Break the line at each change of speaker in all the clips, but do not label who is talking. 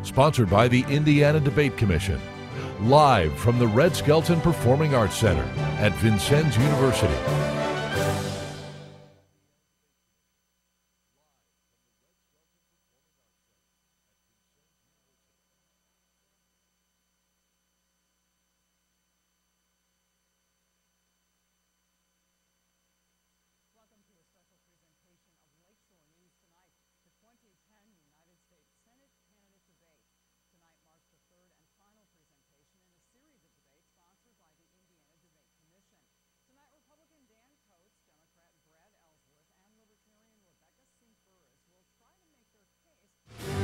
sponsored by the Indiana Debate Commission. Live from the Red Skelton Performing Arts Center at Vincennes University.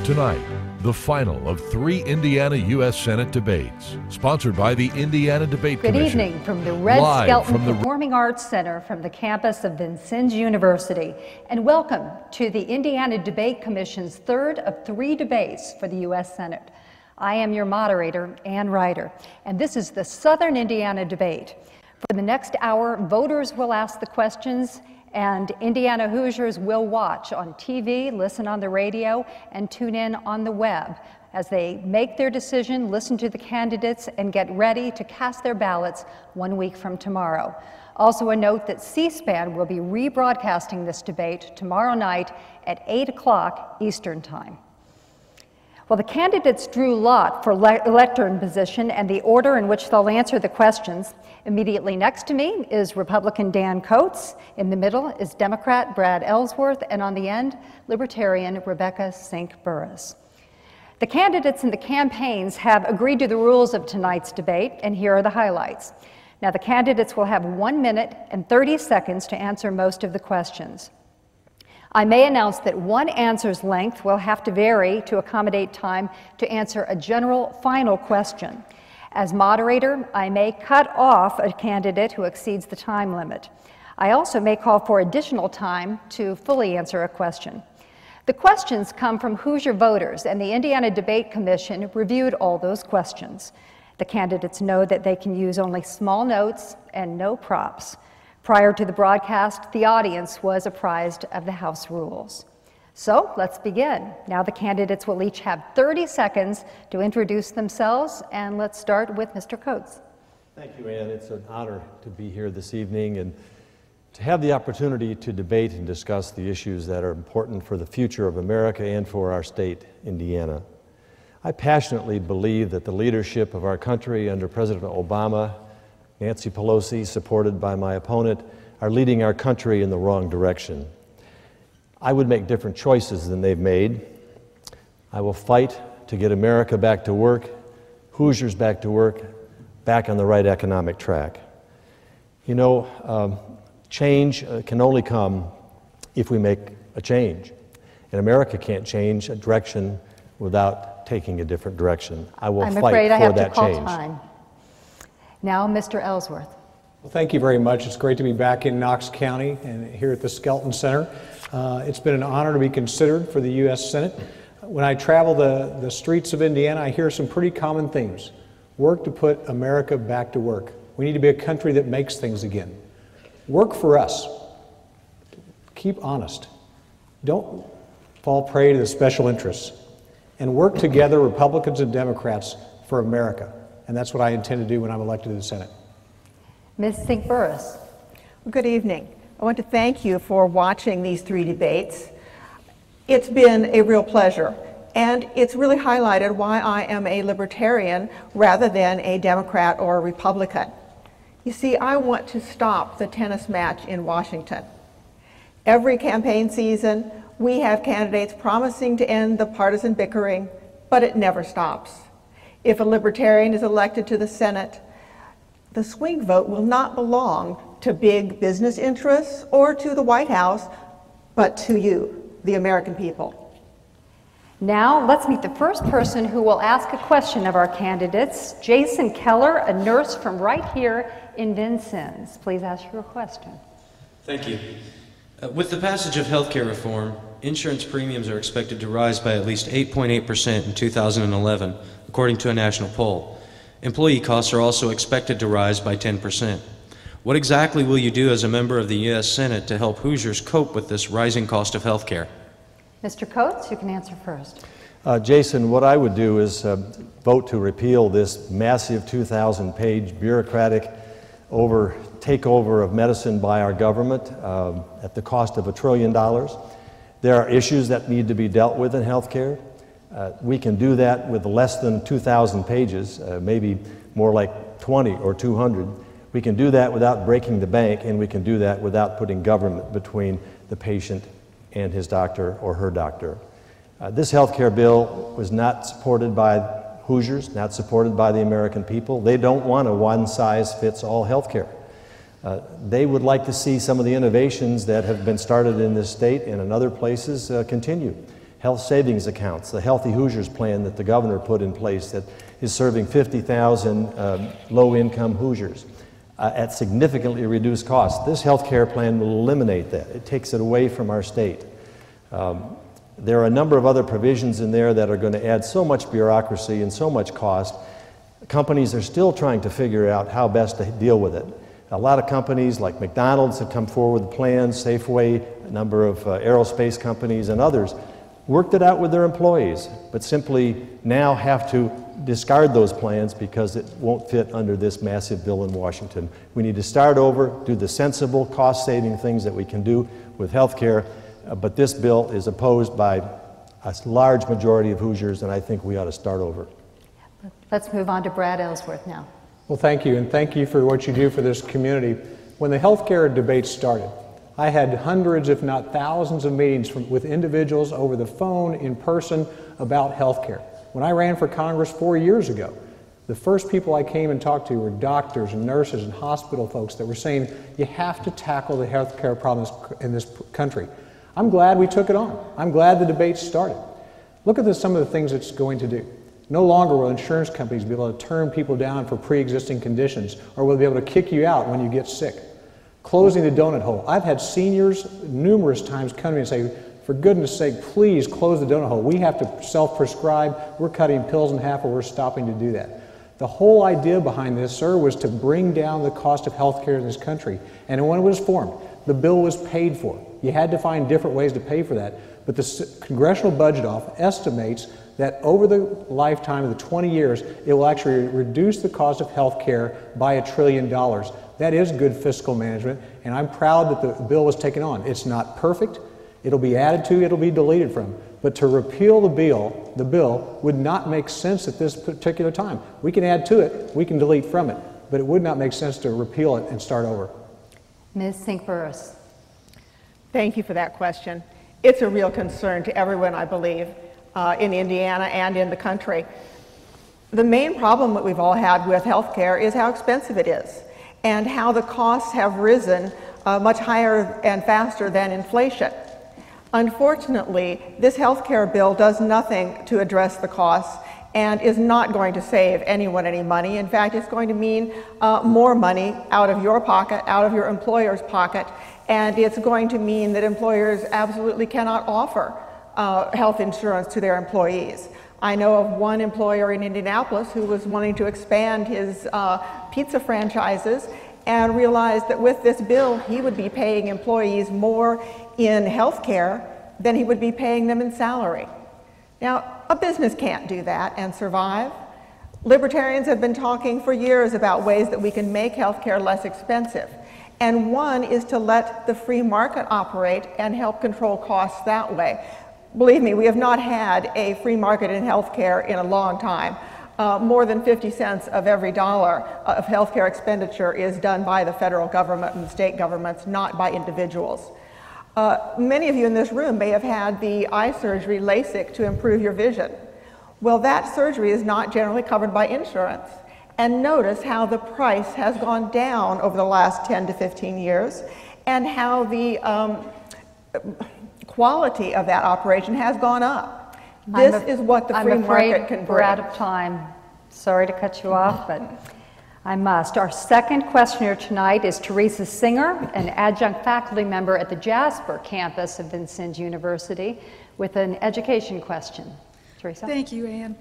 Tonight, the final of 3 Indiana U.S. Senate debates, sponsored by the Indiana Debate Commission.
Good evening from the Red Skelton Performing Arts Center from the campus of Vincennes University, and welcome to the Indiana Debate Commission's third of 3 debates for the U.S. Senate. I am your moderator, Ann Ryder, and this is the Southern Indiana debate. For the next hour, voters will ask the questions, and Indiana Hoosiers will watch on TV, listen on the radio, and tune in on the web as they make their decision, listen to the candidates, and get ready to cast their ballots 1 week from tomorrow. Also a note that C-SPAN will be rebroadcasting this debate tomorrow night at 8 o'clock Eastern Time. Well, the candidates drew lot for lectern position and the order in which they'll answer the questions. Immediately next to me is Republican Dan Coates. In the middle is Democrat Brad Ellsworth, and on the end, Libertarian Rebecca Sink-Burris. The candidates and the campaigns have agreed to the rules of tonight's debate, and here are the highlights. Now, the candidates will have 1 minute and 30 seconds to answer most of the questions. I may announce that one answer's length will have to vary to accommodate time to answer a general final question. As moderator, I may cut off a candidate who exceeds the time limit. I also may call for additional time to fully answer a question. The questions come from Hoosier voters, and the Indiana Debate Commission reviewed all those questions. The candidates know that they can use only small notes and no props. Prior to the broadcast, the audience was apprised of the House rules. So let's begin. Now the candidates will each have 30 seconds to introduce themselves, and let's start with Mr. Coates.
Thank you, Ann. It's an honor to be here this evening and to have the opportunity to debate and discuss the issues that are important for the future of America and for our state, Indiana. I passionately believe that the leadership of our country under President Obama, Nancy Pelosi, supported by my opponent, are leading our country in the wrong direction. I would make different choices than they've made. I will fight to get America back to work, Hoosiers back to work, back on the right economic track. You know, change can only come if we make a change. And America can't change a direction without taking a different direction. I will fight for that change. I'm afraid I have to call time.
Now, Mr. Ellsworth.
Well, thank you very much. It's great to be back in Knox County and here at the Skelton Center. It's been an honor to be considered for the U.S. Senate. When I travel the streets of Indiana, I hear some pretty common themes. Work to put America back to work. We need to be a country that makes things again. Work for us. Keep honest. Don't fall prey to the special interests. And work together, Republicans and Democrats, for America. And that's what I intend to do when I'm elected to the Senate.
Ms. Sink-Burris.
Well, good evening. I want to thank you for watching these 3 debates. It's been a real pleasure, and it's really highlighted why I am a libertarian rather than a Democrat or a Republican. You see, I want to stop the tennis match in Washington. Every campaign season, we have candidates promising to end the partisan bickering, but it never stops. If a libertarian is elected to the Senate, the swing vote will not belong to big business interests or to the White House, but to you, the American people.
Now, let's meet the first person who will ask a question of our candidates, Jason Keller, a nurse from right here in Vincennes. Please ask your question.
Thank you. With the passage of health care reform, insurance premiums are expected to rise by at least 8.8% in 2011, according to a national poll. Employee costs are also expected to rise by 10%. What exactly will you do as a member of the U.S. Senate to help Hoosiers cope with this rising cost of health care?
Mr. Coates, you can answer first.
Jason, what I would do is vote to repeal this massive 2,000-page bureaucratic takeover of medicine by our government at the cost of $1 trillion. There are issues that need to be dealt with in healthcare. We can do that with less than 2,000 pages, maybe more like 20 or 200. We can do that without breaking the bank, and we can do that without putting government between the patient and his doctor or her doctor. This healthcare bill was not supported by Hoosiers, not supported by the American people. They don't want a one-size-fits-all healthcare. They would like to see some of the innovations that have been started in this state and in other places continue. Health savings accounts, the Healthy Hoosiers plan that the governor put in place that is serving 50,000 low-income Hoosiers at significantly reduced costs. This health care plan will eliminate that. It takes it away from our state. There are a number of other provisions in there that are going to add so much bureaucracy and so much cost. Companies are still trying to figure out how best to deal with it. A lot of companies like McDonald's have come forward with plans, Safeway, a number of aerospace companies and others worked it out with their employees, but simply now have to discard those plans because it won't fit under this massive bill in Washington. We need to start over, do the sensible, cost-saving things that we can do with health care, but this bill is opposed by a large majority of Hoosiers, and I think we ought to start over.
Let's move on to Brad Ellsworth now.
Well, thank you, and thank you for what you do for this community. When the healthcare debate started, I had hundreds, if not thousands, of meetings with individuals over the phone, in person, about healthcare. When I ran for Congress 4 years ago, the first people I came and talked to were doctors and nurses and hospital folks that were saying, you have to tackle the healthcare problems in this country. I'm glad we took it on. I'm glad the debate started. Look at some of the things it's going to do. No longer will insurance companies be able to turn people down for pre-existing conditions, or will be able to kick you out when you get sick. Closing the donut hole. I've had seniors numerous times come to me and say, for goodness sake, please close the donut hole. We have to self-prescribe. We're cutting pills in half, or we're stopping to do that. The whole idea behind this, sir, was to bring down the cost of health care in this country. And when it was formed, the bill was paid for. You had to find different ways to pay for that. But the Congressional Budget Office estimates that over the lifetime of the 20 years, it will actually reduce the cost of health care by $1 trillion. That is good fiscal management, and I'm proud that the bill was taken on. It's not perfect. It'll be added to, it'll be deleted from. But to repeal the bill would not make sense at this particular time. We can add to it, we can delete from it, but it would not make sense to repeal it and start over.
Ms. Sink-Burris.
Thank you for that question. It's a real concern to everyone, I believe, in Indiana and in the country. The main problem that we've all had with healthcare is how expensive it is, and how the costs have risen much higher and faster than inflation. Unfortunately, this healthcare bill does nothing to address the costs and is not going to save anyone any money. In fact, it's going to mean more money out of your pocket, out of your employer's pocket, and it's going to mean that employers absolutely cannot offer health insurance to their employees. I know of one employer in Indianapolis who was wanting to expand his pizza franchises and realized that with this bill, he would be paying employees more in health care than he would be paying them in salary. Now, a business can't do that and survive. Libertarians have been talking for years about ways that we can make health care less expensive. And one is to let the free market operate and help control costs that way. Believe me, we have not had a free market in healthcare in a long time. More than 50 cents of every dollar of healthcare expenditure is done by the federal government and the state governments, not by individuals. Many of you in this room may have had the eye surgery, LASIK, to improve your vision. Well, that surgery is not generally covered by insurance. And notice how the price has gone down over the last 10 to 15 years, and how the quality of that operation has gone up. This is what the free market can bring.
We're out of time. Sorry to cut you off, but I must. Our second questioner tonight is Teresa Singer, an adjunct faculty member at the Jasper campus of Vincennes University, with an education question. Teresa?
Thank you, Ann.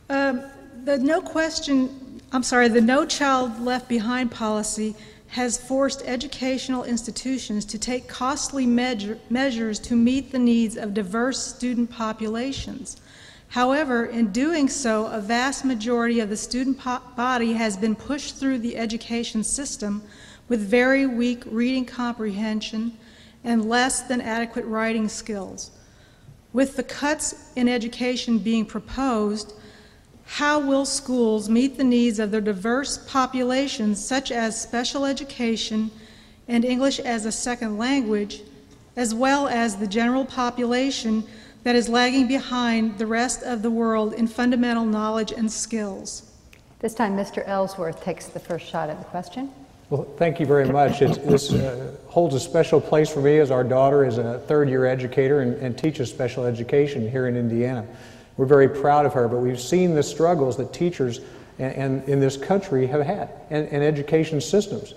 The No Child Left Behind policy has forced educational institutions to take costly measures to meet the needs of diverse student populations. However, in doing so, a vast majority of the student body has been pushed through the education system with very weak reading comprehension and less than adequate writing skills. With the cuts in education being proposed, how will schools meet the needs of their diverse populations, such as special education and English as a second language, as well as the general population that is lagging behind the rest of the world in fundamental knowledge and skills?
This time, Mr. Ellsworth takes the first shot at the question.
Well, thank you very much. This holds a special place for me, as our daughter is a third-year educator and teaches special education here in Indiana. We're very proud of her, but we've seen the struggles that teachers and in this country have had, and education systems.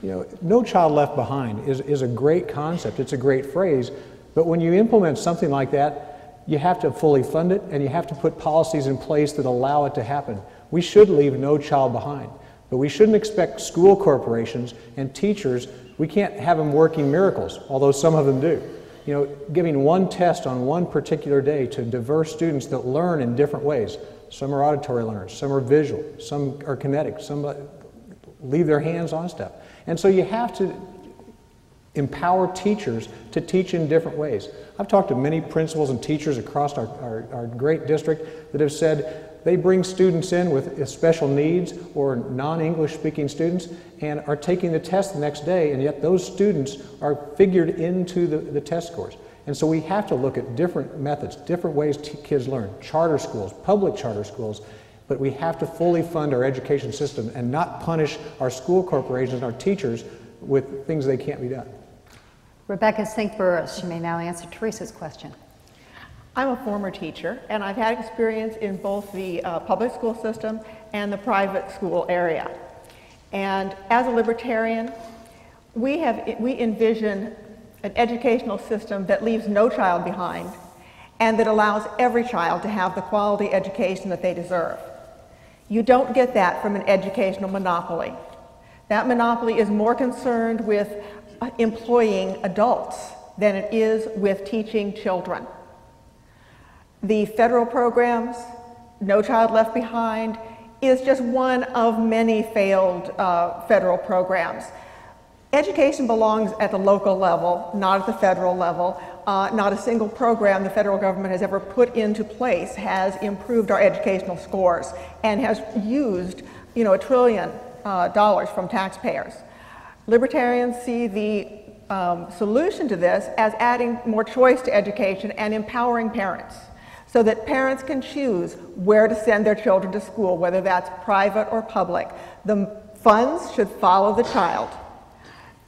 You know, no child left behind is a great concept. It's a great phrase, but when you implement something like that, you have to fully fund it, and you have to put policies in place that allow it to happen. We should leave no child behind, but we shouldn't expect school corporations and teachers, we can't have them working miracles, although some of them do. You know, giving one test on one particular day to diverse students that learn in different ways. Some are auditory learners, some are visual, some are kinetic, some leave their hands on stuff. And so you have to empower teachers to teach in different ways. I've talked to many principals and teachers across our great district that have said they bring students in with special needs or non-English speaking students and are taking the test the next day, and yet those students are figured into the test scores. And so we have to look at different methods, different ways kids learn, charter schools, public charter schools, but we have to fully fund our education system and not punish our school corporations and our teachers with things they can't be done.
Rebecca Sink-Burris, you may now answer Teresa's question.
I'm a former teacher, and I've had experience in both the public school system and the private school area. And as a libertarian, we envision an educational system that leaves no child behind and that allows every child to have the quality education that they deserve. You don't get that from an educational monopoly. That monopoly is more concerned with employing adults than it is with teaching children. The federal programs, No Child Left Behind, is just one of many failed federal programs. Education belongs at the local level, not at the federal level. Not a single program the federal government has ever put into place has improved our educational scores and has used, $1 trillion from taxpayers. Libertarians see the solution to this as adding more choice to education and empowering parents, so that parents can choose where to send their children to school, whether that's private or public. The funds should follow the child.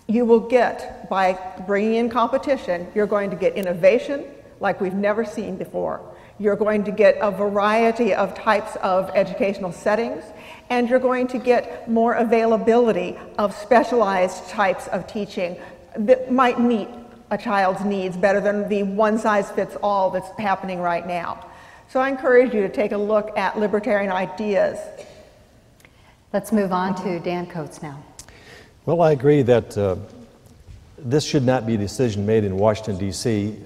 You will get, by bringing in competition, you're going to get innovation like we've never seen before. You're going to get a variety of types of educational settings, and you're going to get more availability of specialized types of teaching that might meet a child's needs better than the one-size-fits-all that's happening right now. So I encourage you to take a look at libertarian ideas.
Let's move on to Dan Coates now.
Well, I agree that this should not be a decision made in Washington, D.C.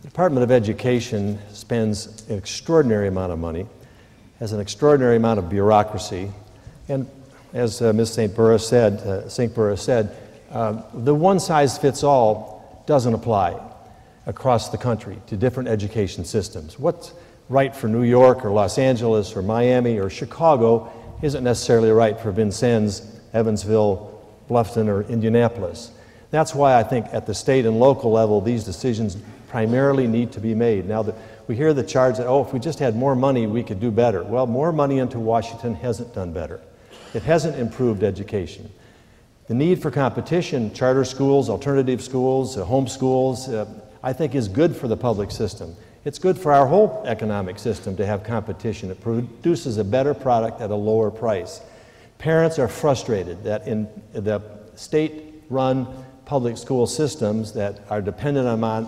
The Department of Education spends an extraordinary amount of money, has an extraordinary amount of bureaucracy, and as Ms. Sink-Burris said, the one-size-fits-all doesn't apply across the country to different education systems. What's right for New York or Los Angeles or Miami or Chicago isn't necessarily right for Vincennes, Evansville, Bluffton, or Indianapolis. That's why I think at the state and local level these decisions primarily need to be made. Now, we hear the charge that, if we just had more money we could do better. Well, more money into Washington hasn't done better. It hasn't improved education. The need for competition, charter schools, alternative schools, home schools, I think is good for the public system. It's good for our whole economic system to have competition. It produces a better product at a lower price. Parents are frustrated that in the state-run public school systems that are dependent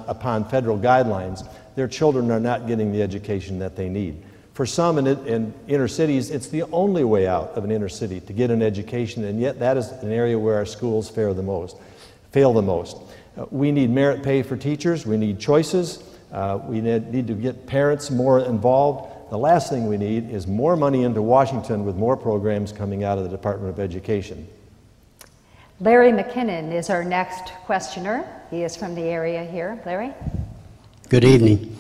upon federal guidelines, their children are not getting the education that they need. For some in inner cities, it's the only way out of an inner city to get an education, and yet that is an area where our schools fail the most. We need merit pay for teachers. We need choices. We need to get parents more involved. The last thing we need is more money into Washington with more programs coming out of the Department of Education.
Larry McKinnon is our next questioner. He is from the area here. Larry?
Good evening.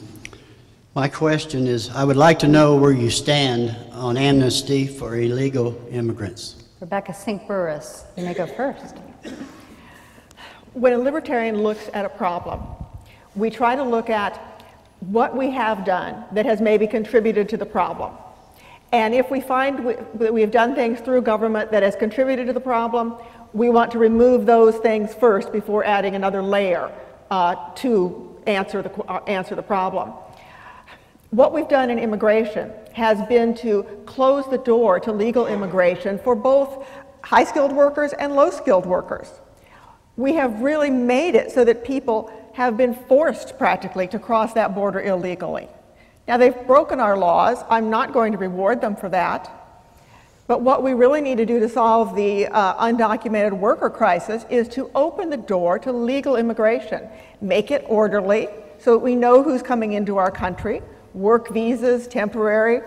My question is, I would like to know where you stand on amnesty for illegal immigrants.
Rebecca Sink-Burris, you may go first.
When a libertarian looks at a problem, we try to look at what we have done that has maybe contributed to the problem. And if we find that we have done things through government that has contributed to the problem, we want to remove those things first before adding another layer to answer the problem. What we've done in immigration has been to close the door to legal immigration for both high-skilled workers and low-skilled workers. We have really made it so that people have been forced practically to cross that border illegally. Now, they've broken our laws. I'm not going to reward them for that. But what we really need to do to solve the undocumented worker crisis is to open the door to legal immigration, make it orderly so that we know who's coming into our country, work visas, temporary.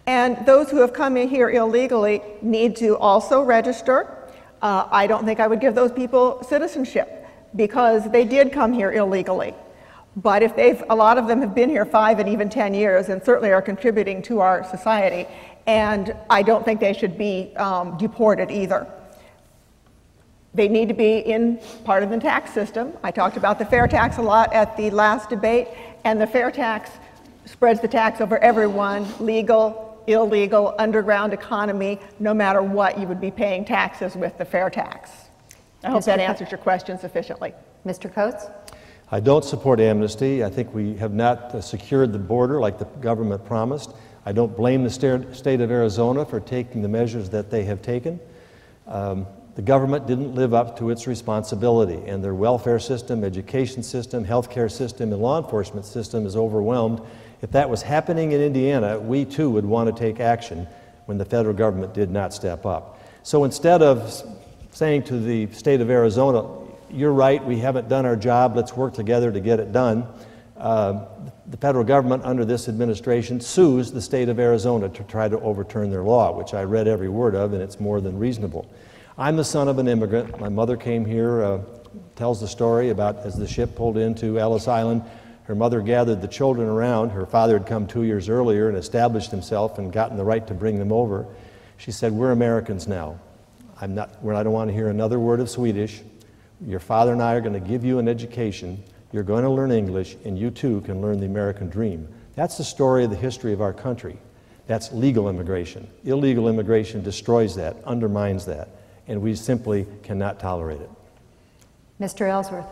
And those who have come in here illegally need to also register. I don't think I would give those people citizenship because they did come here illegally. But if a lot of them have been here 5 and even 10 years and certainly are contributing to our society, and I don't think they should be deported either. They need to be in part of the tax system. I talked about the fair tax a lot at the last debate, and the fair tax spreads the tax over everyone, legal, illegal, underground economy, no matter what, you would be paying taxes with the fair tax. I hope that answers your question sufficiently.
Mr. Coates?
I don't support amnesty. I think we have not secured the border like the government promised. I don't blame the state of Arizona for taking the measures that they have taken. The government didn't live up to its responsibility, and their welfare system, education system, healthcare system, and law enforcement system is overwhelmed. If that was happening in Indiana, we too would want to take action when the federal government did not step up. So instead of saying to the state of Arizona, you're right, we haven't done our job, let's work together to get it done, the federal government under this administration sues the state of Arizona to try to overturn their law, which I read every word of, and it's more than reasonable. I'm the son of an immigrant. My mother came here, tells the story about as the ship pulled into Ellis Island, her mother gathered the children around. Her father had come 2 years earlier and established himself and gotten the right to bring them over. She said, we're Americans now. I don't want to hear another word of Swedish. Your father and I are going to give you an education. You're going to learn English, and you too can learn the American dream. That's the story of the history of our country. That's legal immigration. Illegal immigration destroys that, undermines that, and we simply cannot tolerate it.
Mr. Ellsworth.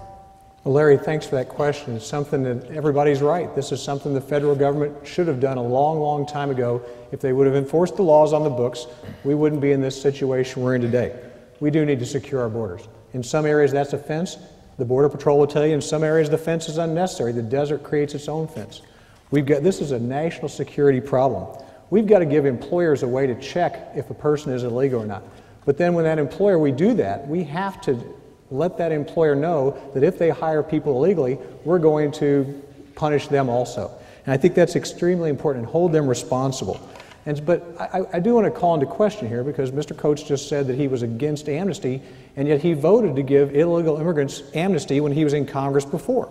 Well, Larry, thanks for that question. It's something that everybody's right. This is something the federal government should have done a long, long time ago. If they would have enforced the laws on the books, we wouldn't be in this situation we're in today. We do need to secure our borders. In some areas, that's a fence. The Border Patrol will tell you in some areas the fence is unnecessary. The desert creates its own fence. This is a national security problem. We've got to give employers a way to check if a person is illegal or not. But then when that employer, we do that, we have to let that employer know that if they hire people illegally, we're going to punish them also. And I think that's extremely important and hold them responsible. But I do want to call into question here because Mr. Coates just said that he was against amnesty, and yet he voted to give illegal immigrants amnesty when he was in Congress before.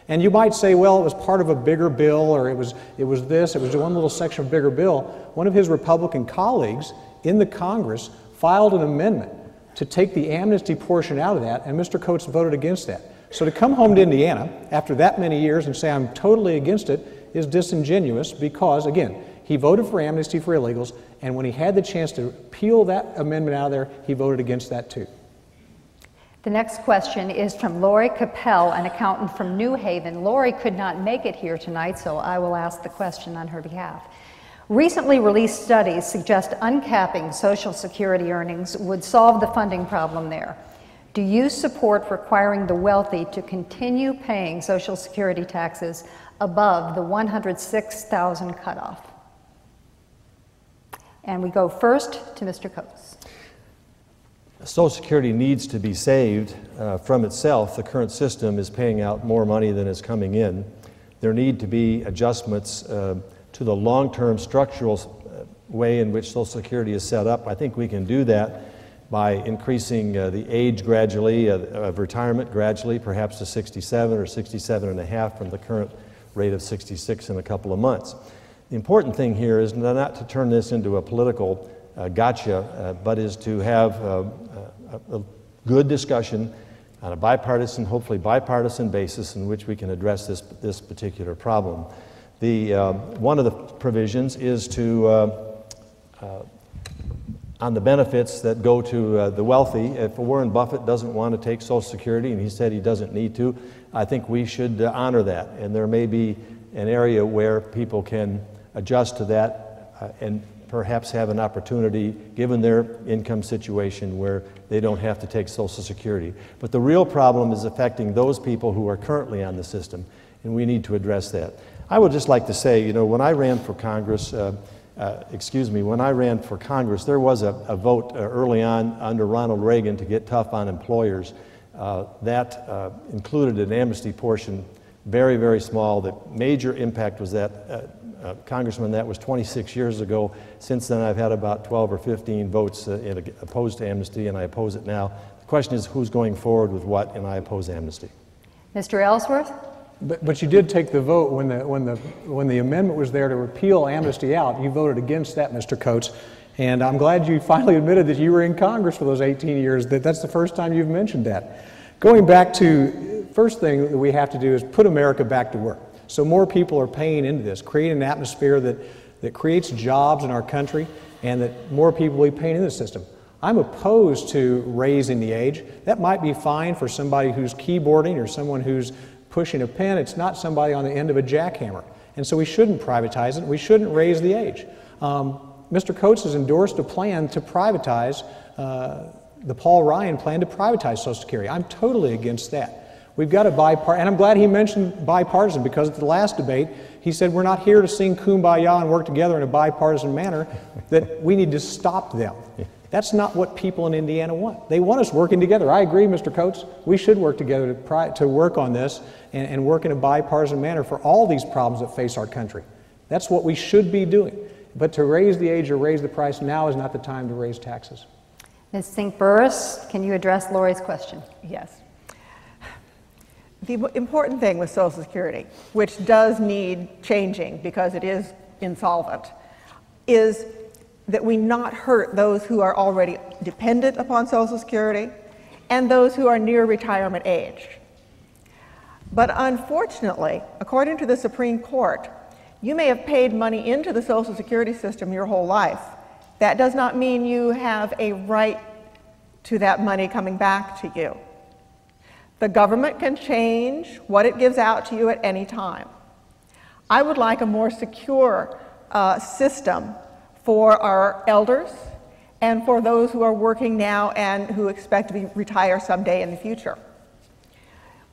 And you might say, well, it was part of a bigger bill, or it was one little section of a bigger bill. One of his Republican colleagues in the Congress filed an amendment to take the amnesty portion out of that, and Mr. Coates voted against that. So to come home to Indiana after that many years and say I'm totally against it is disingenuous because, again, he voted for amnesty for illegals, and when he had the chance to peel that amendment out of there, he voted against that too.
The next question is from Lori Capel, an accountant from New Haven. Lori could not make it here tonight, so I will ask the question on her behalf. Recently released studies suggest uncapping Social Security earnings would solve the funding problem there. Do you support requiring the wealthy to continue paying Social Security taxes above the $106,000 cutoff? And we go first to Mr. Coates.
Social Security needs to be saved from itself. The current system is paying out more money than is coming in. There need to be adjustments to to the long-term structural way in which Social Security is set up. I think we can do that by increasing the age gradually, of retirement gradually, perhaps to 67 or 67 and a half from the current rate of 66 in a couple of months. The important thing here is not to turn this into a political gotcha, but is to have a good discussion on a bipartisan, hopefully bipartisan basis in which we can address this particular problem. One of the provisions is to on the benefits that go to the wealthy. If Warren Buffett doesn't want to take Social Security, and he said he doesn't need to, I think we should honor that. And there may be an area where people can adjust to that and perhaps have an opportunity, given their income situation, where they don't have to take Social Security. But the real problem is affecting those people who are currently on the system, and we need to address that. I would just like to say, you know, when I ran for Congress, when I ran for Congress, there was a vote early on under Ronald Reagan to get tough on employers. That included an amnesty portion, very, very small. The major impact was that, Congressman, that was 26 years ago. Since then, I've had about 12 or 15 votes opposed to amnesty, and I oppose it now. The question is who's going forward with what, and I oppose amnesty.
Mr. Ellsworth?
But you did take the vote when the amendment was there to repeal amnesty out. You voted against that, Mr. Coates, and I'm glad you finally admitted that you were in Congress for those 18 years. That's the first time you've mentioned that. Going back to, first thing that we have to do is put America back to work. So more people are paying into this, creating an atmosphere that creates jobs in our country, and that more people will be paying into the system. I'm opposed to raising the age. That might be fine for somebody who's keyboarding or someone who's pushing a pen. It's not somebody on the end of a jackhammer. And so we shouldn't privatize it. We shouldn't raise the age. Mr. Coates has endorsed a plan to privatize, the Paul Ryan plan to privatize Social Security. I'm totally against that. We've got a bipartisan, and I'm glad he mentioned bipartisan, because at the last debate, he said we're not here to sing Kumbaya and work together in a bipartisan manner, that we need to stop them. That's not what people in Indiana want. They want us working together. I agree, Mr. Coates. We should work together to work on this and work in a bipartisan manner for all these problems that face our country. That's what we should be doing. But to raise the age or raise the price, now is not the time to raise taxes.
Ms. Sink-Burris, can you address Lori's question?
Yes. The important thing with Social Security, which does need changing because it is insolvent, is that we not hurt those who are already dependent upon Social Security and those who are near retirement age. But unfortunately, according to the Supreme Court, you may have paid money into the Social Security system your whole life. That does not mean you have a right to that money coming back to you. The government can change what it gives out to you at any time. I would like a more secure system for our elders and for those who are working now and who expect to retire someday in the future.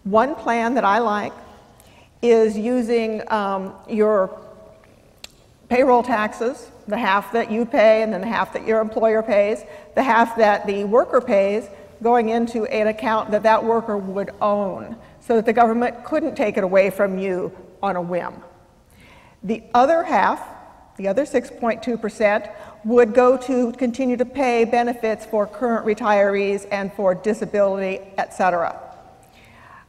One plan that I like is using your payroll taxes, the half that you pay and then the half that your employer pays, the half that the worker pays, going into an account that that worker would own so that the government couldn't take it away from you on a whim. The other half, the other 6.2%, would go to continue to pay benefits for current retirees and for disability, etc.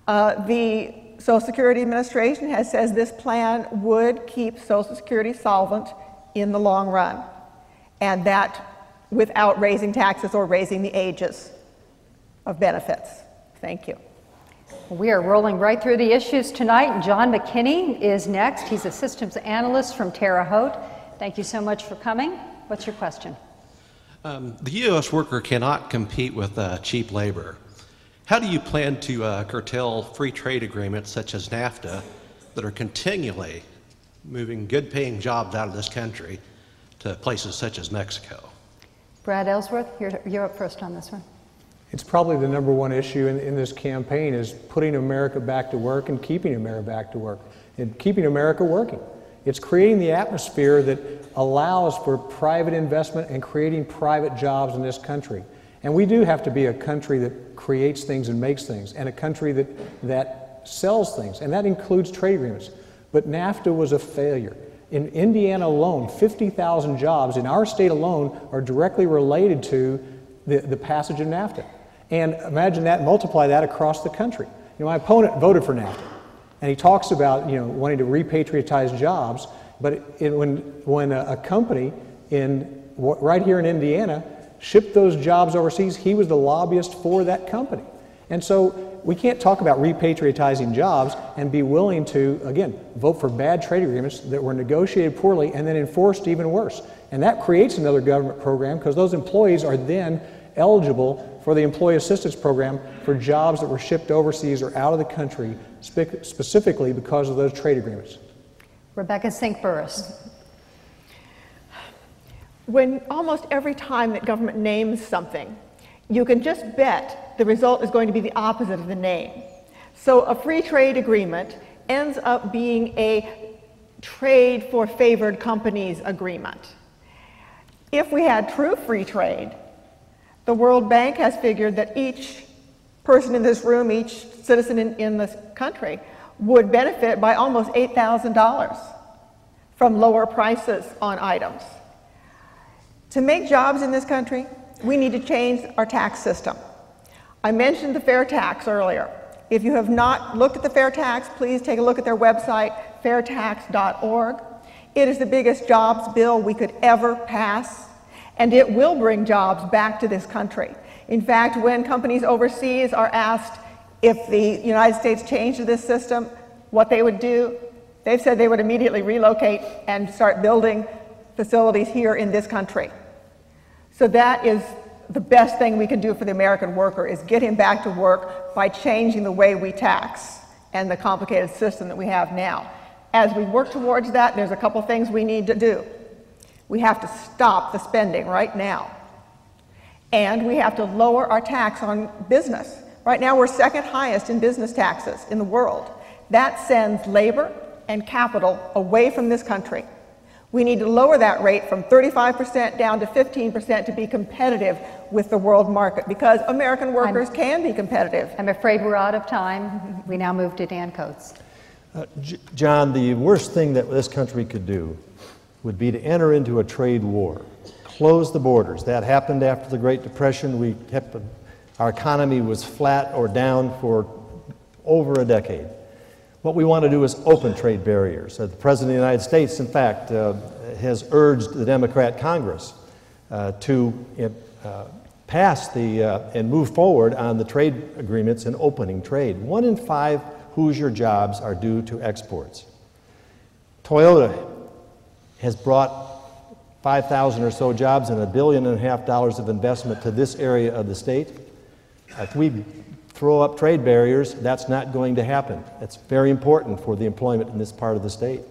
The Social Security Administration has said this plan would keep Social Security solvent in the long run, and that without raising taxes or raising the ages of benefits. Thank you.
We are rolling right through the issues tonight. John McKinney is next. He's a systems analyst from Terre Haute. Thank you so much for coming. What's your question?
The U.S. worker cannot compete with cheap labor. How do you plan to curtail free trade agreements such as NAFTA that are continually moving good-paying jobs out of this country to places such as Mexico?
Brad Ellsworth, you're up first on this one.
It's probably the number one issue in this campaign is putting America back to work and keeping America back to work and keeping America working. It's creating the atmosphere that allows for private investment and creating private jobs in this country. And we do have to be a country that creates things and makes things, and a country that sells things, and that includes trade agreements. But NAFTA was a failure. In Indiana alone, 50,000 jobs in our state alone are directly related to the passage of NAFTA. And imagine that, multiply that across the country. You know, my opponent voted for NAFTA, and he talks about, you know, wanting to repatriotize jobs, but when a company right here in Indiana shipped those jobs overseas, he was the lobbyist for that company. And so we can't talk about repatriotizing jobs and be willing to, again, vote for bad trade agreements that were negotiated poorly and then enforced even worse. And that creates another government program because those employees are then eligible for the Employee Assistance Program for jobs that were shipped overseas or out of the country specifically because of those trade agreements.
Rebecca Sink-Burris.
When almost every time that government names something, you can just bet the result is going to be the opposite of the name. So a free trade agreement ends up being a trade for favored companies agreement. If we had true free trade, the World Bank has figured that each person in this room, each citizen in this country, would benefit by almost $8,000 from lower prices on items. To make jobs in this country, we need to change our tax system. I mentioned the fair tax earlier. If you have not looked at the fair tax, please take a look at their website, fairtax.org. It is the biggest jobs bill we could ever pass, and it will bring jobs back to this country. In fact, when companies overseas are asked if the United States changed this system, what they would do, they've said they would immediately relocate and start building facilities here in this country. So that is the best thing we can do for the American worker, is get him back to work by changing the way we tax and the complicated system that we have now. As we work towards that, there's a couple things we need to do. We have to stop the spending right now. And we have to lower our tax on business. Right now we're second highest in business taxes in the world. That sends labor and capital away from this country. We need to lower that rate from 35% down to 15% to be competitive with the world market, because American workers can be competitive.
I'm afraid we're out of time. We now move to Dan Coates.
John, the worst thing that this country could do would be to enter into a trade war, close the borders. That happened after the Great Depression. Our economy was flat or down for over a decade. What we want to do is open trade barriers. The President of the United States, in fact, has urged the Democrat Congress to pass and move forward on the trade agreements and opening trade. 1 in 5 Hoosier jobs are due to exports. Toyota has brought 5,000 or so jobs and $1.5 billion of investment to this area of the state. If we throw up trade barriers, that's not going to happen. It's very important for the employment in this part of the state.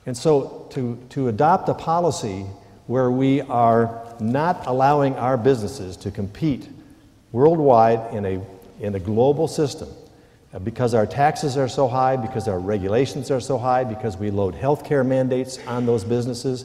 And so to adopt a policy where we are not allowing our businesses to compete worldwide in a global system, because our taxes are so high, because our regulations are so high, because we load health care mandates on those businesses.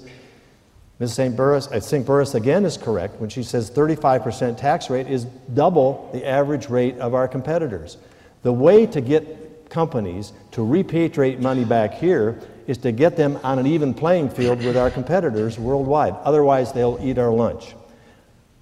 Ms. Sink-Burris again is correct when she says 35% tax rate is double the average rate of our competitors. The way to get companies to repatriate money back here is to get them on an even playing field with our competitors worldwide. Otherwise, they'll eat our lunch.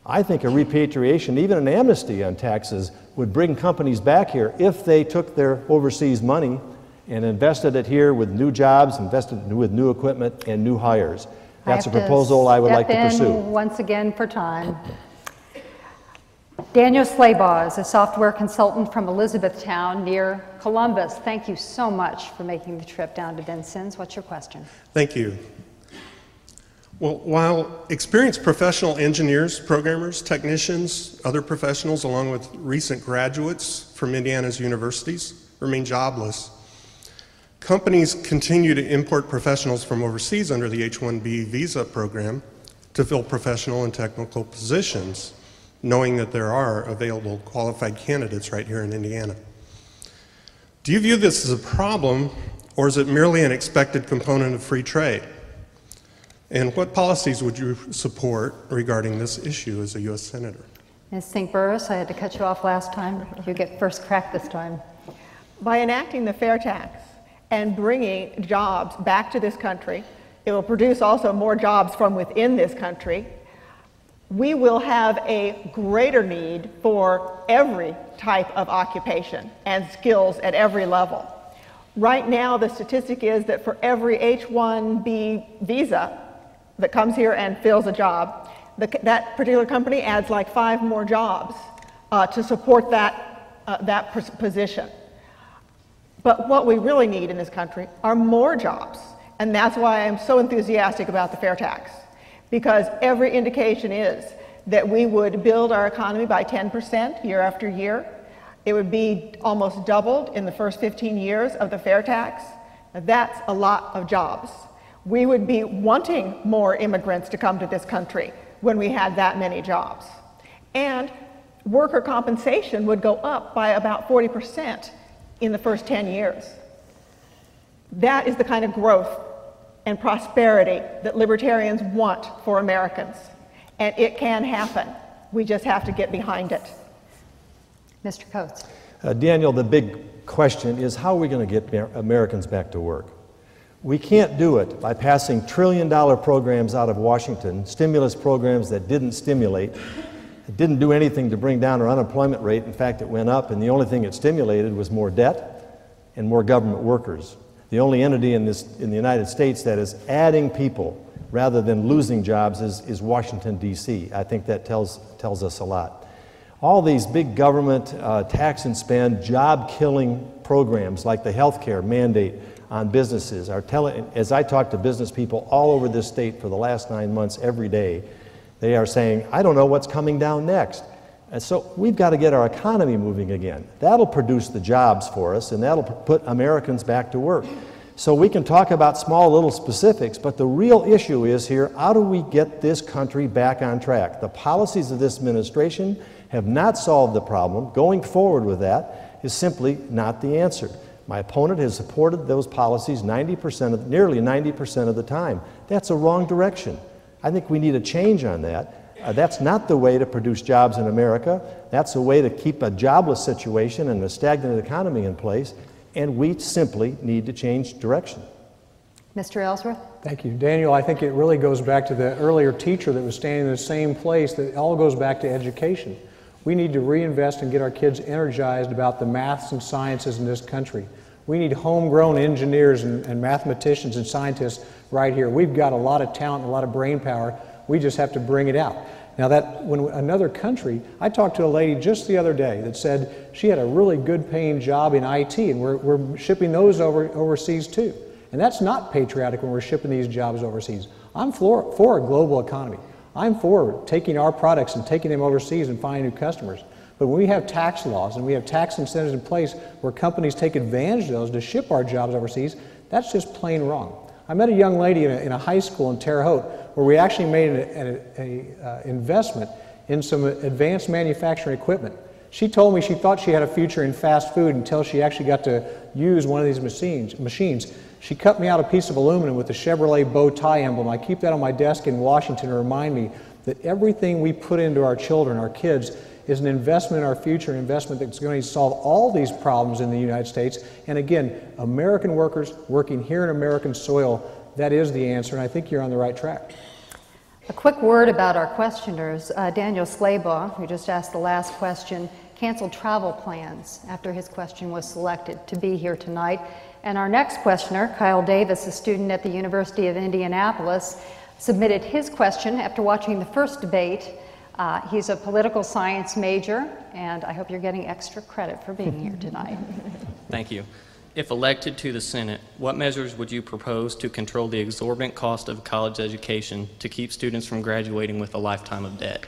I think a repatriation, even an amnesty on taxes, would bring companies back here if they took their overseas money and invested it here with new jobs, invested with new equipment and new hires. That's a proposal I would like to pursue.
Once again for time. Daniel Slaybaugh is a software consultant from Elizabethtown near Columbus. Thank you so much for making the trip down to Vincennes. What's your question?
Thank you. Well, while experienced professional engineers, programmers, technicians, other professionals, along with recent graduates from Indiana's universities, remain jobless, companies continue to import professionals from overseas under the H-1B visa program to fill professional and technical positions, knowing that there are available qualified candidates right here in Indiana. Do you view this as a problem, or is it merely an expected component of free trade? And what policies would you support regarding this issue as a U.S. Senator?
Ms. Sink-Burris, I had to cut you off last time. You get first crack this time.
By enacting the fair tax and bringing jobs back to this country. It will produce also more jobs from within this country. We will have a greater need for every type of occupation and skills at every level. Right now, the statistic is that for every H-1B visa that comes here and fills a job, that particular company adds like 5 more jobs to support that position. But what we really need in this country are more jobs. And that's why I'm so enthusiastic about the fair tax. Because every indication is that we would build our economy by 10% year after year. It would be almost doubled in the first 15 years of the fair tax. Now, that's a lot of jobs. We would be wanting more immigrants to come to this country when we had that many jobs. And worker compensation would go up by about 40% in the first 10 years. That is the kind of growth and prosperity that libertarians want for Americans. And it can happen. We just have to get behind it.
Mr. Coates.
Daniel, the big question is, how are we going to get Americans back to work? We can't do it by passing trillion-dollar programs out of Washington, stimulus programs that didn't stimulate. It didn't do anything to bring down our unemployment rate. In fact, it went up, and the only thing it stimulated was more debt and more government workers. The only entity in the United States that is adding people rather than losing jobs is Washington, D.C. I think that tells us a lot. All these big government tax and spend, job-killing programs like the health care mandate on businesses are as I talk to business people all over this state for the last 9 months every day, they are saying, I don't know what's coming down next. And so we've got to get our economy moving again. That'll produce the jobs for us, and that'll put Americans back to work. So we can talk about small little specifics, but the real issue is here, how do we get this country back on track? The policies of this administration have not solved the problem. Going forward with that is simply not the answer. My opponent has supported those policies nearly 90% of the time. That's a wrong direction. I think we need a change on that. That's not the way to produce jobs in America. That's a way to keep a jobless situation and a stagnant economy in place, and we simply need to change direction.
Mr. Ellsworth?
Thank you. Daniel, I think it really goes back to the earlier teacher that was standing in the same place, that it all goes back to education. We need to reinvest and get our kids energized about the maths and sciences in this country. We need homegrown engineers and mathematicians and scientists right here. We've got a lot of talent, a lot of brain power. We just have to bring it out. Now when another country, I talked to a lady just the other day that said she had a really good paying job in IT, and we're shipping those overseas too. And that's not patriotic when we're shipping these jobs overseas. I'm for a global economy. I'm for taking our products and taking them overseas and finding new customers. But when we have tax laws and we have tax incentives in place where companies take advantage of those to ship our jobs overseas, that's just plain wrong. I met a young lady in a high school in Terre Haute where we actually made an investment in some advanced manufacturing equipment. She told me she thought she had a future in fast food until she actually got to use one of these machines. She cut me out a piece of aluminum with the Chevrolet bow tie emblem. I keep that on my desk in Washington to remind me that everything we put into our children, our kids, is an investment in our future, an investment that's going to solve all these problems in the United States. And again, American workers working here in American soil, that is the answer, and I think you're on the right track.
A quick word about our questioners. Daniel Slaybaugh, who just asked the last question, canceled travel plans after his question was selected to be here tonight. And our next questioner, Kyle Davis, a student at the University of Indianapolis, submitted his question after watching the first debate. He's a political science major, and I hope you're getting extra credit for being here tonight.
Thank you. If elected to the Senate, what measures would you propose to control the exorbitant cost of college education to keep students from graduating with a lifetime of debt?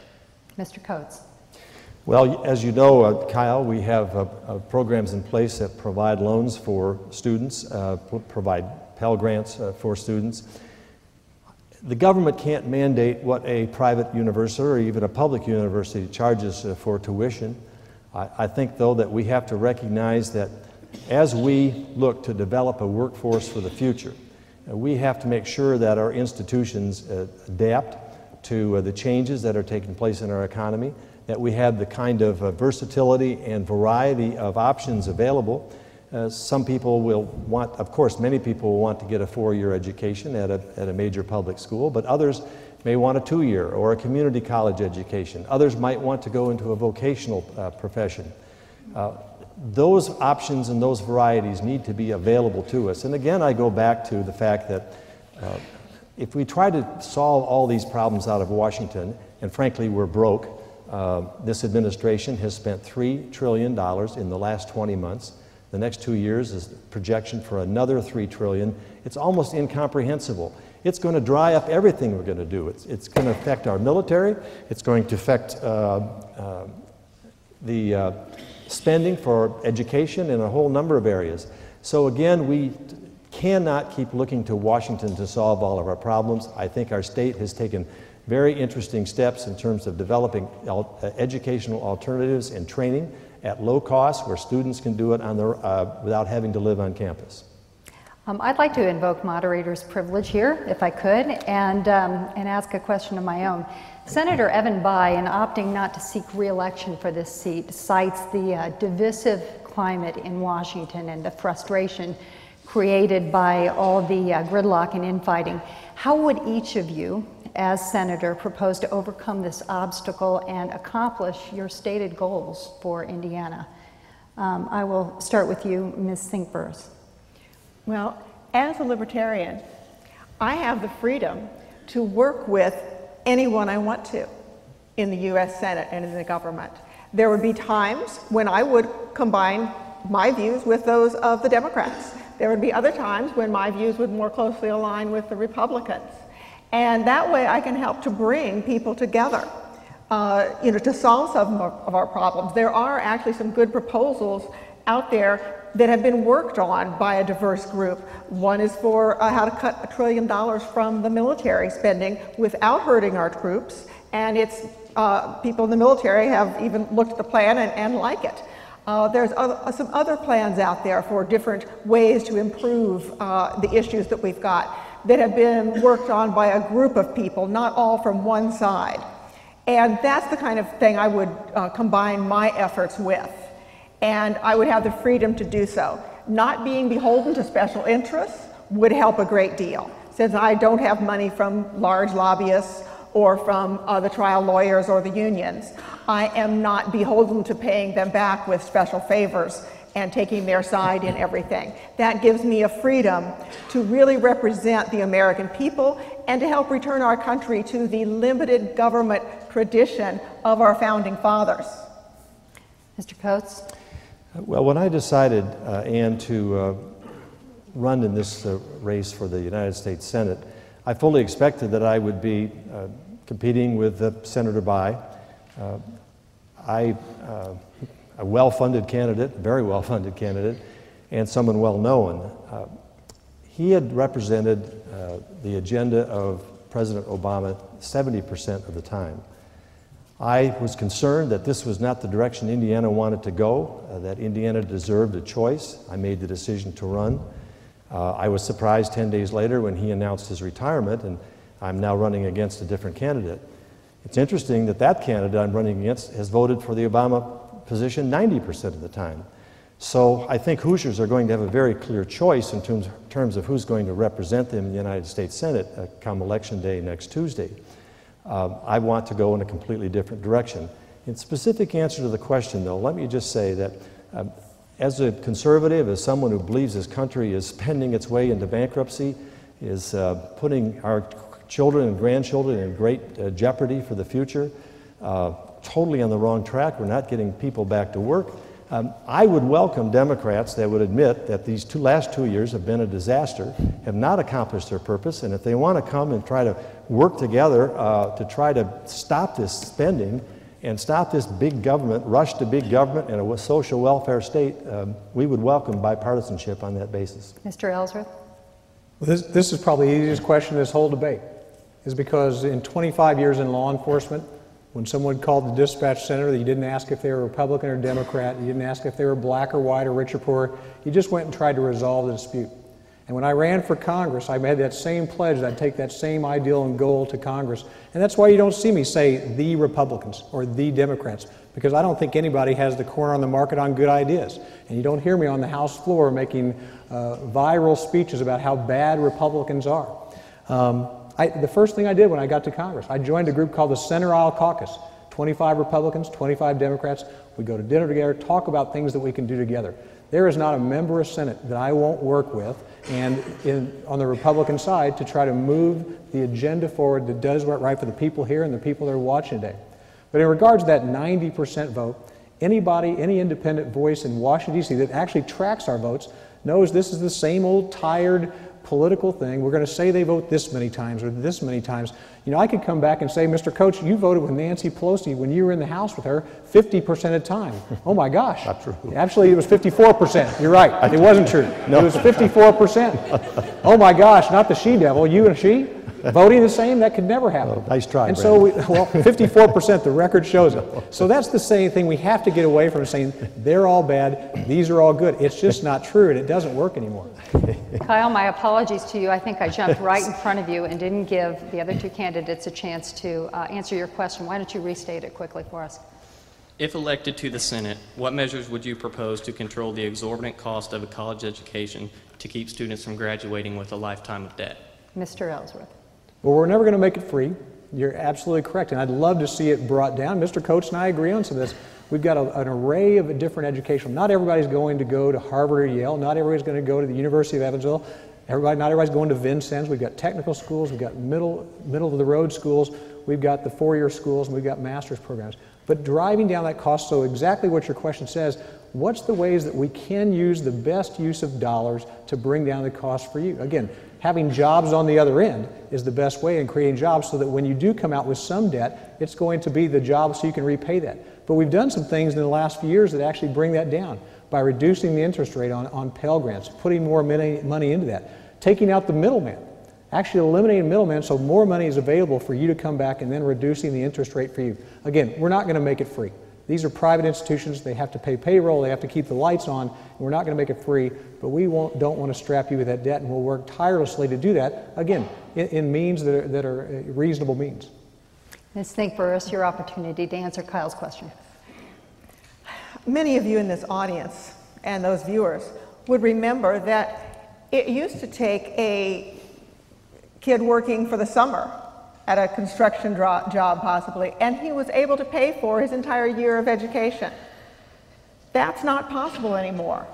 Mr. Coates.
Well, as you know, Kyle, we have programs in place that provide loans for students, provide Pell Grants for students. The government can't mandate what a private university or even a public university charges for tuition. I think, though, that we have to recognize that as we look to develop a workforce for the future, we have to make sure that our institutions adapt to the changes that are taking place in our economy, that we have the kind of versatility and variety of options available, Some people will want, of course, many people will want to get a 4-year education at a major public school, but others may want a 2-year or a community college education. Others might want to go into a vocational profession. Those options and those varieties need to be available to us. And again, I go back to the fact that if we try to solve all these problems out of Washington, and frankly we're broke, this administration has spent $3 trillion in the last 20 months. The next 2 years is the projection for another $3 trillion. It's almost incomprehensible. It's going to dry up everything we're going to do. It's going to affect our military. It's going to affect the spending for education in a whole number of areas. So again, we cannot keep looking to Washington to solve all of our problems. I think our state has taken very interesting steps in terms of developing educational alternatives and training at low cost where students can do it on their, without having to live on campus.
I'd like to invoke moderator's privilege here, if I could, and ask a question of my own. Senator Evan Bayh, in opting not to seek re-election for this seat, cites the divisive climate in Washington and the frustration created by all the gridlock and infighting. How would each of you, as senator, propose to overcome this obstacle and accomplish your stated goals for Indiana? I will start with you, Ms. Sink-Burris.
Well, as a libertarian, I have the freedom to work with anyone I want to in the U.S. Senate and in the government. There would be times when I would combine my views with those of the Democrats. There would be other times when my views would more closely align with the Republicans. And that way I can help to bring people together, to solve some of our problems. There are actually some good proposals out there that have been worked on by a diverse group. One is for how to cut $1 trillion from the military spending without hurting our troops. And it's people in the military have even looked at the plan and like it. There's some other plans out there for different ways to improve the issues that we've got that have been worked on by a group of people, not all from one side. And that's the kind of thing I would combine my efforts with. And I would have the freedom to do so. Not being beholden to special interests would help a great deal, since I don't have money from large lobbyists or from the trial lawyers or the unions. I am not beholden to paying them back with special favors and taking their side in everything. That gives me a freedom to really represent the American people and to help return our country to the limited government tradition of our founding fathers.
Mr. Coates?
Well, when I decided, Ann, to run in this race for the United States Senate, I fully expected that I would be competing with Senator Bayh. A well-funded candidate, very well-funded candidate, and someone well-known. He had represented the agenda of President Obama 70% of the time. I was concerned that this was not the direction Indiana wanted to go, that Indiana deserved a choice. I made the decision to run. I was surprised 10 days later when he announced his retirement, and I'm now running against a different candidate. It's interesting that that candidate I'm running against has voted for the Obama position 90% of the time. So I think Hoosiers are going to have a very clear choice in terms of who's going to represent them in the United States Senate come Election Day next Tuesday. I want to go in a completely different direction. In specific answer to the question, though, let me just say that as a conservative, as someone who believes this country is spending its way into bankruptcy, is putting our children and grandchildren in great jeopardy for the future, totally on the wrong track, we're not getting people back to work. I would welcome Democrats that would admit that these last 2 years have been a disaster, have not accomplished their purpose, and if they want to come and try to work together to try to stop this spending and stop this big government, rush to big government and a social welfare state, we would welcome bipartisanship on that basis.
Mr. Ellsworth?
Well, this is probably the easiest question in this whole debate, is because in 25 years in law enforcement, when someone called the dispatch center, you didn't ask if they were Republican or Democrat, you didn't ask if they were black or white or rich or poor, you just went and tried to resolve the dispute. And when I ran for Congress, I made that same pledge that I'd take that same ideal and goal to Congress. And that's why you don't see me say the Republicans or the Democrats, because I don't think anybody has the corner on the market on good ideas. And you don't hear me on the House floor making viral speeches about how bad Republicans are. The first thing I did when I got to Congress, I joined a group called the Center Aisle Caucus. 25 Republicans, 25 Democrats. We go to dinner together, talk about things that we can do together. There is not a member of Senate that I won't work with and on the Republican side to try to move the agenda forward that does what's right for the people here and the people that are watching today. But in regards to that 90% vote, anybody, any independent voice in Washington, D.C. that actually tracks our votes knows this is the same old tired political thing. We're going to say they vote this many times or this many times. You know, I could come back and say, Mr. Coach, you voted with Nancy Pelosi when you were in the House with her 50% of the time. Oh my gosh.
Not true.
Actually, it was 54%. You're right. It wasn't true. No. It was 54%. Oh my gosh, not the she-devil, you and she? Voting the same? That could never happen.
Oh, nice try,
And
Brandon.
so, well, 54%, the record shows it. So that's the same thing we have to get away from, saying they're all bad, these are all good. It's just not true, and it doesn't work anymore.
Kyle, my apologies to you. I think I jumped right in front of you and didn't give the other two candidates a chance to answer your question. Why don't you restate it quickly for us?
If elected to the Senate, what measures would you propose to control the exorbitant cost of a college education to keep students from graduating with a lifetime of debt?
Mr. Ellsworth.
Well, we're never going to make it free. You're absolutely correct, and I'd love to see it brought down. Mr. Coates and I agree on some of this. We've got an array of different education. Not everybody's going to go to Harvard or Yale. Not everybody's going to go to the University of Evansville. Not everybody's going to Vincennes. We've got technical schools. We've got middle of the road schools. We've got the four-year schools, and we've got master's programs. But driving down that cost, so exactly what your question says, what's the ways that we can use the best use of dollars to bring down the cost for you? Again, having jobs on the other end is the best way in creating jobs so that when you do come out with some debt, it's going to be the job so you can repay that. But we've done some things in the last few years that actually bring that down by reducing the interest rate on Pell Grants, putting more money into that, taking out the middleman, actually eliminating middlemen so more money is available for you to come back and then reducing the interest rate for you. Again, we're not going to make it free. These are private institutions. They have to pay payroll. They have to keep the lights on. And we're not going to make it free, but we don't want to strap you with that debt, and we'll work tirelessly to do that, again, in means that are reasonable means.
Ms. Sink-Burris, your opportunity to answer Kyle's question.
Many of you in this audience and those viewers would remember that it used to take a kid working for the summer at a construction job possibly, and he was able to pay for his entire year of education. That's not possible anymore,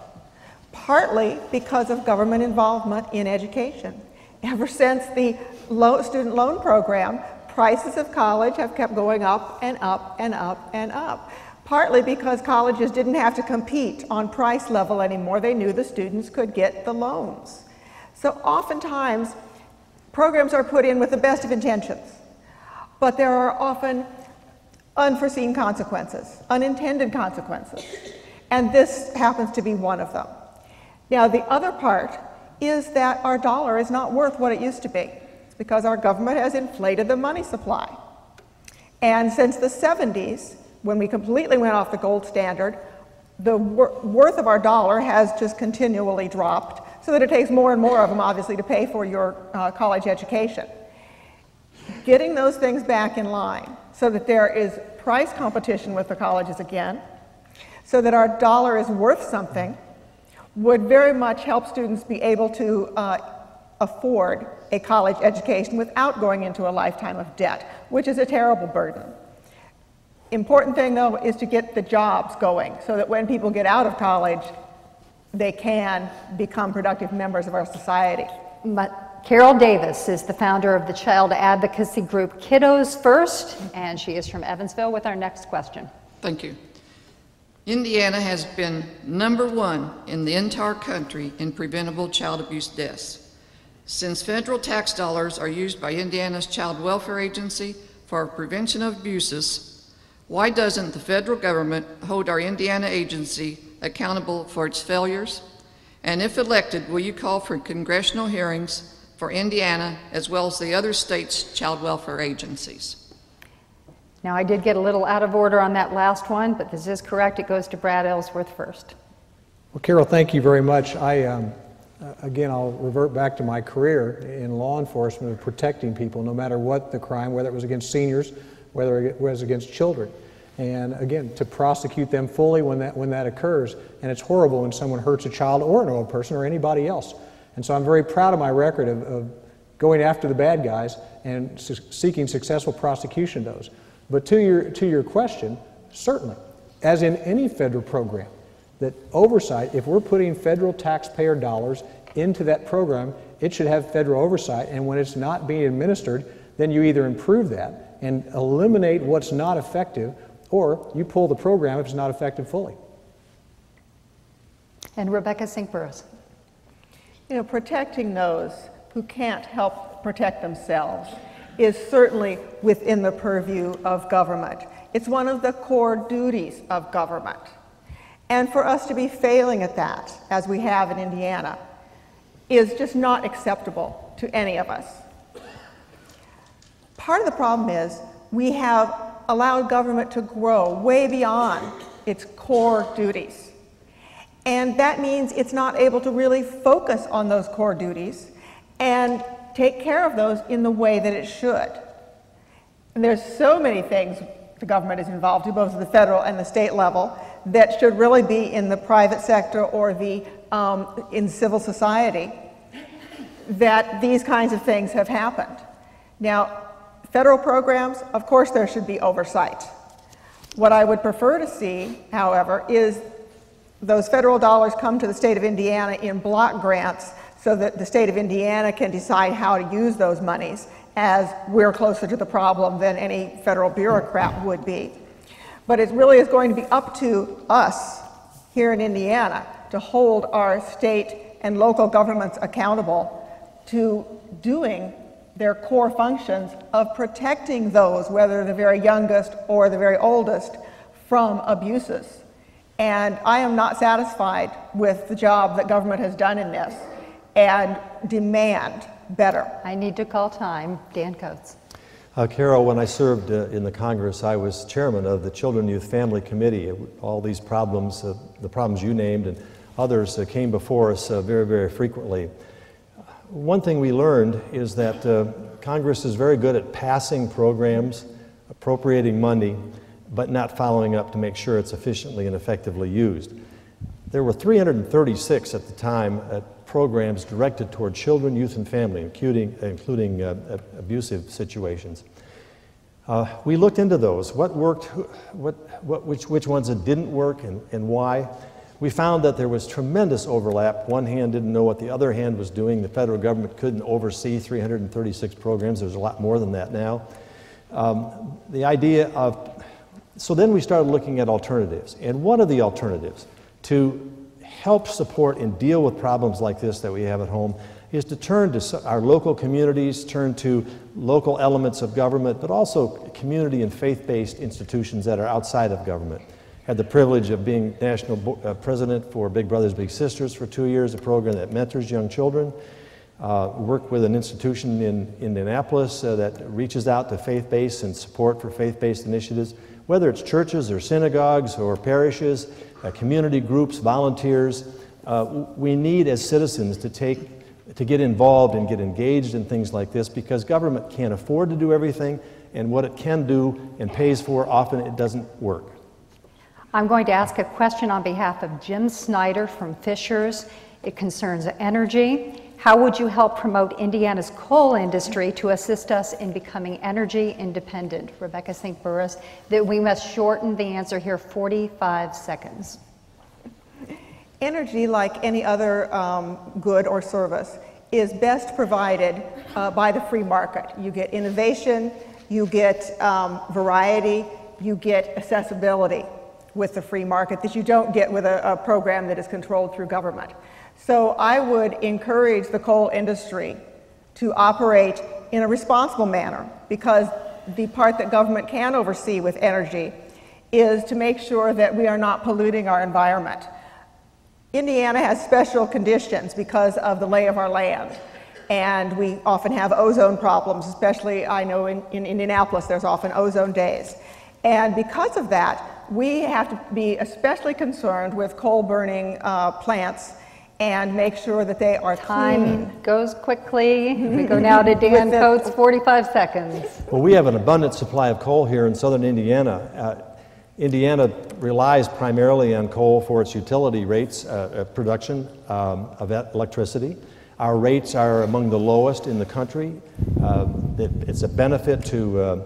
partly because of government involvement in education. Ever since the student loan program, prices of college have kept going up and up and up and up, partly because colleges didn't have to compete on price level anymore. They knew the students could get the loans. So oftentimes, programs are put in with the best of intentions, but there are often unforeseen consequences, unintended consequences, and this happens to be one of them. Now, the other part is that our dollar is not worth what it used to be. It's because our government has inflated the money supply. And since the 70s, when we completely went off the gold standard, the worth of our dollar has just continually dropped, so that it takes more and more of them, obviously, to pay for your college education. Getting those things back in line so that there is price competition with the colleges again, so that our dollar is worth something, would very much help students be able to afford a college education without going into a lifetime of debt, which is a terrible burden. Important thing, though, is to get the jobs going so that when people get out of college, they can become productive members of our society.
But Carol Davis is the founder of the child advocacy group Kiddos First, and she is from Evansville with our next question.
Thank you. Indiana has been #1 in the entire country in preventable child abuse deaths. Since federal tax dollars are used by Indiana's Child Welfare Agency for prevention of abuses, why doesn't the federal government hold our Indiana agency accountable for its failures? And if elected, will you call for congressional hearings for Indiana as well as the other states' child welfare agencies?
Now, I did get a little out of order on that last one, but this is correct. It goes to Brad Ellsworth first.
Well, Carol, thank you very much. Again, I'll revert back to my career in law enforcement of protecting people, no matter what the crime, whether it was against seniors, whether it was against children. And again, to prosecute them fully when that occurs. And it's horrible when someone hurts a child or an old person or anybody else. And so I'm very proud of my record of going after the bad guys and seeking successful prosecution of those. But to your question, certainly, as in any federal program, that oversight, if we're putting federal taxpayer dollars into that program, it should have federal oversight, and when it's not being administered, then you either improve that and eliminate what's not effective, or you pull the program if it's not effective fully.
And Rebecca Sink-Burris.
You know, protecting those who can't help protect themselves is certainly within the purview of government. It's one of the core duties of government. And for us to be failing at that, as we have in Indiana, is just not acceptable to any of us. Part of the problem is we have allowed government to grow way beyond its core duties. And that means it's not able to really focus on those core duties and take care of those in the way that it should. And there's so many things the government is involved in, both at the federal and the state level, that should really be in the private sector or in civil society, that these kinds of things have happened. Now, federal programs, of course there should be oversight. What I would prefer to see, however, is those federal dollars come to the state of Indiana in block grants so that the state of Indiana can decide how to use those monies, as we're closer to the problem than any federal bureaucrat would be. But it really is going to be up to us here in Indiana to hold our state and local governments accountable to doing their core functions of protecting those, whether the very youngest or the very oldest, from abuses. And I am not satisfied with the job that government has done in this and demand better.
I need to call time. Dan Coates.
Carol, when I served in the Congress, I was chairman of the Children, Youth, Family Committee. All these problems, the problems you named and others came before us very, very frequently. One thing we learned is that Congress is very good at passing programs, appropriating money, but not following up to make sure it's efficiently and effectively used. There were 336 at the time programs directed toward children, youth, and family, including abusive situations. We looked into those. What worked, which ones that didn't work, and why. We found that there was tremendous overlap. One hand didn't know what the other hand was doing. The federal government couldn't oversee 336 programs. There's a lot more than that now. The idea of, so then we started looking at alternatives. And one of the alternatives to help support and deal with problems like this that we have at home is to turn to our local communities, turn to local elements of government, but also community and faith-based institutions that are outside of government. Had the privilege of being national president for Big Brothers Big Sisters for 2 years, a program that mentors young children. Worked with an institution in Indianapolis that reaches out to faith-based and support for faith-based initiatives, whether it's churches or synagogues or parishes, community groups, volunteers. We need as citizens to get involved and get engaged in things like this, because government can't afford to do everything, and what it can do and pays for, often it doesn't work.
I'm going to ask a question on behalf of Jim Snyder from Fishers. It concerns energy. How would you help promote Indiana's coal industry to assist us in becoming energy independent? Rebecca Sink-Burris, that we must shorten the answer here, 45 seconds.
Energy, like any other good or service, is best provided by the free market. You get innovation, you get variety, you get accessibility with the free market that you don't get with a program that is controlled through government. So I would encourage the coal industry to operate in a responsible manner, because the part that government can oversee with energy is to make sure that we are not polluting our environment. Indiana has special conditions because of the lay of our land, and we often have ozone problems, especially I know in Indianapolis there's often ozone days. And because of that, we have to be especially concerned with coal burning plants and make sure that they are
Time
clean.
goes quickly. We go now to Dan Coates, 45 seconds.
Well, we have an abundant supply of coal here in southern Indiana. Indiana relies primarily on coal for its utility rates, production of electricity. Our rates are among the lowest in the country. It's a benefit to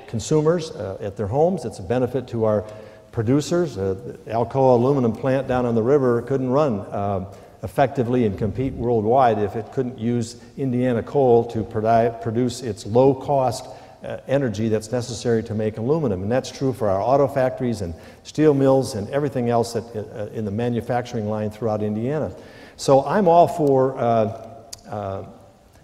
consumers at their homes. It's a benefit to our producers. The Alcoa aluminum plant down on the river couldn't run effectively and compete worldwide if it couldn't use Indiana coal to produce its low-cost energy that's necessary to make aluminum. And that's true for our auto factories and steel mills and everything else that, in the manufacturing line throughout Indiana. So I'm all for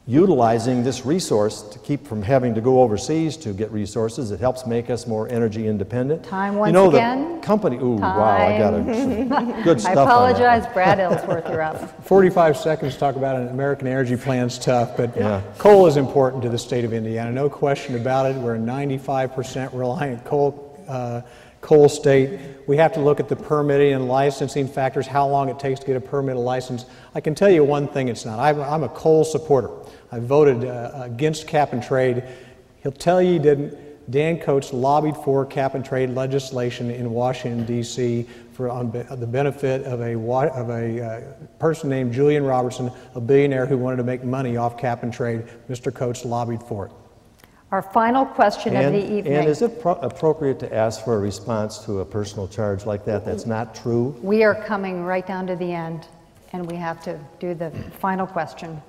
utilizing this resource to keep from having to go overseas to get resources. It helps make us more energy independent.
Time once
you know,
again.
The company, ooh, wow, I got a good stuff
I apologize,
on that.
Brad Ellsworth, you're up.
45 seconds to talk about an American energy plan's tough, but coal is important to the state of Indiana, no question about it. We're a 95% reliant coal state. We have to look at the permitting and licensing factors, how long it takes to get a permit, a license. I can tell you one thing it's not. I'm a coal supporter. I voted against cap and trade. He'll tell you he didn't. Dan Coates lobbied for cap and trade legislation in Washington, D.C. on the benefit of a person named Julian Robertson, a billionaire who wanted to make money off cap and trade. Mr. Coates lobbied for it.
Our final question of the evening.
And is it appropriate to ask for a response to a personal charge like that? That's not true.
We are coming right down to the end, and we have to do the final question.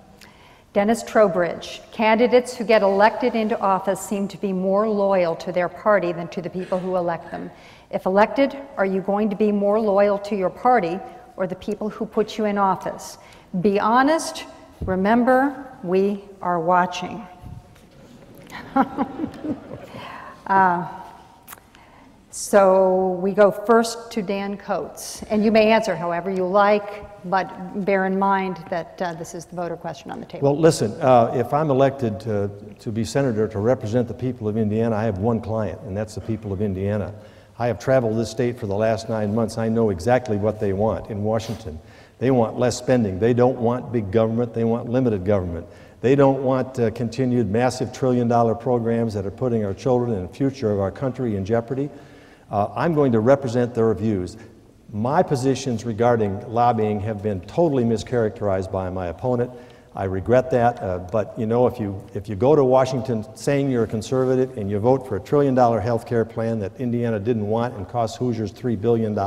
Dennis Trowbridge, candidates who get elected into office seem to be more loyal to their party than to the people who elect them. If elected, are you going to be more loyal to your party or the people who put you in office? Be honest. Remember, we are watching. So we go first to Dan Coates, and you may answer however you like, but bear in mind that this is the voter question on the table.
Well, listen, if I'm elected to be senator to represent the people of Indiana, I have one client, and that's the people of Indiana. I have traveled this state for the last 9 months. I know exactly what they want in Washington. They want less spending. They don't want big government. They want limited government. They don't want continued massive trillion-dollar programs that are putting our children and the future of our country in jeopardy. I'm going to represent their views. My positions regarding lobbying have been totally mischaracterized by my opponent. I regret that, but you know, if you go to Washington saying you're a conservative and you vote for a $1 trillion health care plan that Indiana didn't want and cost Hoosiers $3 billion,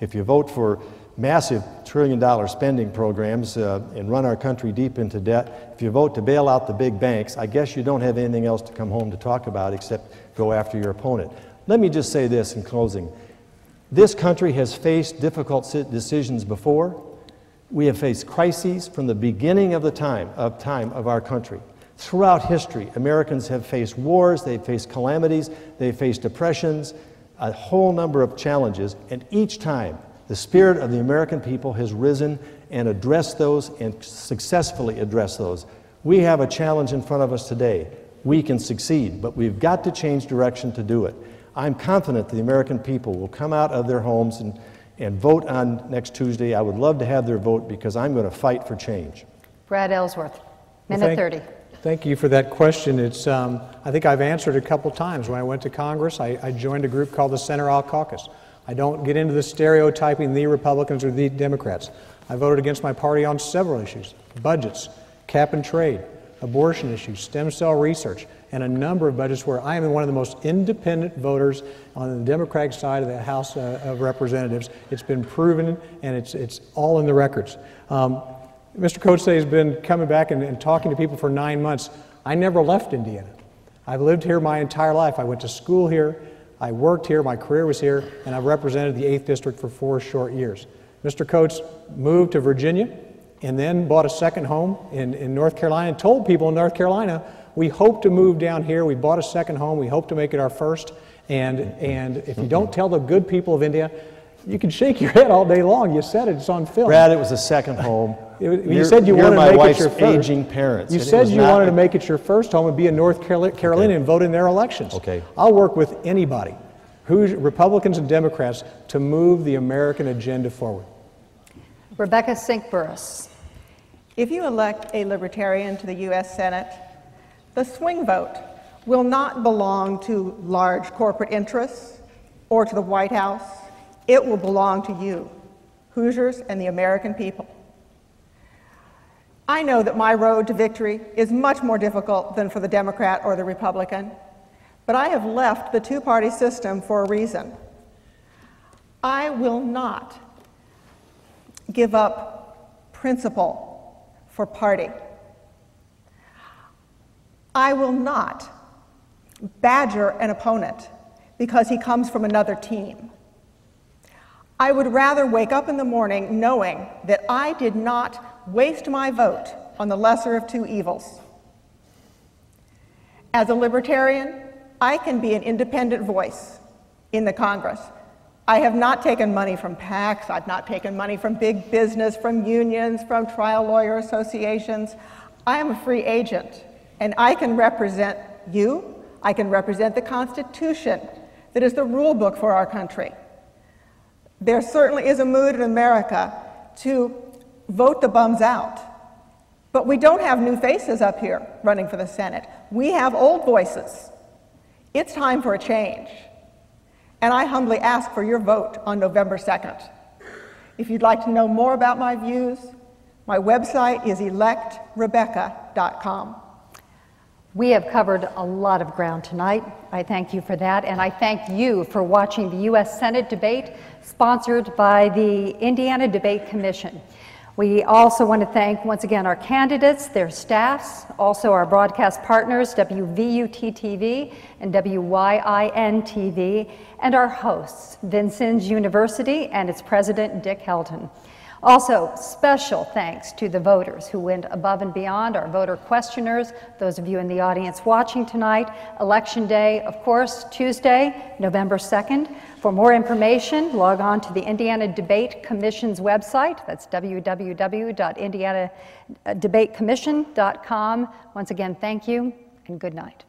if you vote for massive $1 trillion spending programs and run our country deep into debt, if you vote to bail out the big banks, I guess you don't have anything else to come home to talk about except go after your opponent. Let me just say this in closing. This country has faced difficult decisions before. We have faced crises from the beginning of time of our country. Throughout history, Americans have faced wars, they've faced calamities, they've faced depressions, a whole number of challenges, and each time the spirit of the American people has risen and addressed those and successfully addressed those. We have a challenge in front of us today. We can succeed, but we've got to change direction to do it. I'm confident the American people will come out of their homes and vote on next Tuesday. I would love to have their vote because I'm going to fight for change.
Brad Ellsworth, minute 30.
Thank you for that question. It's, I think I've answered a couple times. When I went to Congress, I joined a group called the Center Aisle Caucus. I don't get into the stereotyping the Republicans or the Democrats. I voted against my party on several issues: budgets, cap and trade, abortion issues, stem cell research, and a number of budgets where I am one of the most independent voters on the Democratic side of the House of Representatives. It's been proven, and it's all in the records. Mr. Coates has been coming back and talking to people for 9 months. I never left Indiana. I've lived here my entire life. I went to school here, I worked here, my career was here, and I've represented the 8th District for 4 short years. Mr. Coates moved to Virginia and then bought a second home in North Carolina and told people in North Carolina, we hope to move down here. We bought a second home. We hope to make it our first. And if you don't tell the good people of India, you can shake your head all day long. You said it. It's on film.
Brad, it was a second home.
You said you wanted to make it your first.
Aging parents.
You said you wanted to make it your first home and be in North Carolina and vote in their elections.
Okay.
I'll work with anybody, Republicans and Democrats, to move the American agenda forward.
Rebecca Sink-Burris.
If you elect a Libertarian to the U.S. Senate, the swing vote will not belong to large corporate interests or to the White House. It will belong to you, Hoosiers and the American people. I know that my road to victory is much more difficult than for the Democrat or the Republican, but I have left the two-party system for a reason. I will not give up principle for party. I will not badger an opponent because he comes from another team. I would rather wake up in the morning knowing that I did not waste my vote on the lesser of two evils. As a Libertarian, I can be an independent voice in the Congress. I have not taken money from PACs, I've not taken money from big business, from unions, from trial lawyer associations. I am a free agent, and I can represent you, I can represent the Constitution that is the rule book for our country. There certainly is a mood in America to vote the bums out. But we don't have new faces up here running for the Senate. We have old voices. It's time for a change. And I humbly ask for your vote on November 2nd. If you'd like to know more about my views, my website is electrebecca.com.
We have covered a lot of ground tonight. I thank you for that, and I thank you for watching the U.S. Senate debate sponsored by the Indiana Debate Commission. We also want to thank, once again, our candidates, their staffs, also our broadcast partners, WVUT-TV and WYIN-TV, and our hosts, Vincennes University and its president, Dick Helton. Also, special thanks to the voters who went above and beyond, our voter questioners, those of you in the audience watching tonight. Election Day, of course, Tuesday, November 2nd. For more information, log on to the Indiana Debate Commission's website. That's www.indianadebatecommission.com. Once again, thank you and good night.